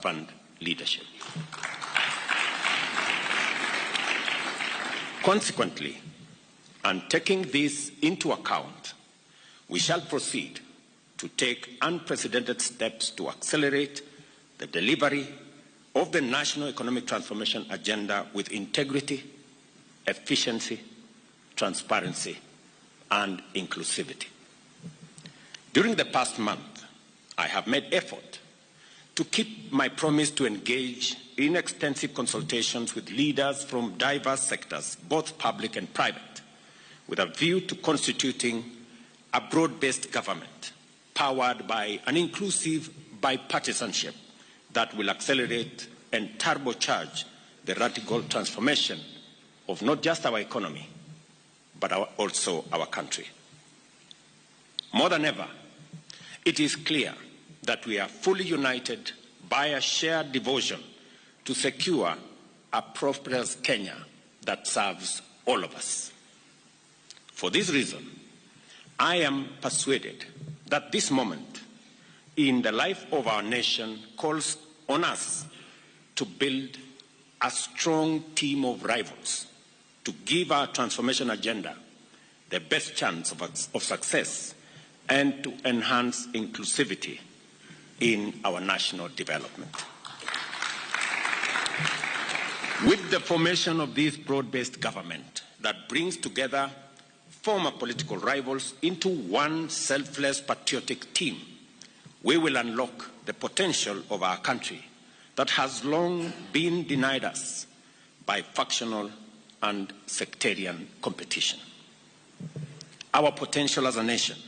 fund leadership. Consequently, and taking this into account, we shall proceed to take unprecedented steps to accelerate the delivery of the National Economic Transformation Agenda with integrity, efficiency, transparency, and inclusivity. During the past month, I have made effort to keep my promise to engage in extensive consultations with leaders from diverse sectors, both public and private, with a view to constituting a broad-based government powered by an inclusive bipartisanship that will accelerate and turbocharge the radical transformation of not just our economy, but also our country. More than ever, it is clear that we are fully united by a shared devotion to secure a prosperous Kenya that serves all of us. For this reason, I am persuaded that this moment in the life of our nation calls on us to build a strong team of rivals to give our transformation agenda the best chance of success and to enhance inclusivity in our national development. With the formation of this broad-based government that brings together former political rivals into one selfless patriotic team, we will unlock the potential of our country that has long been denied us by factional and sectarian competition. Our potential as a nation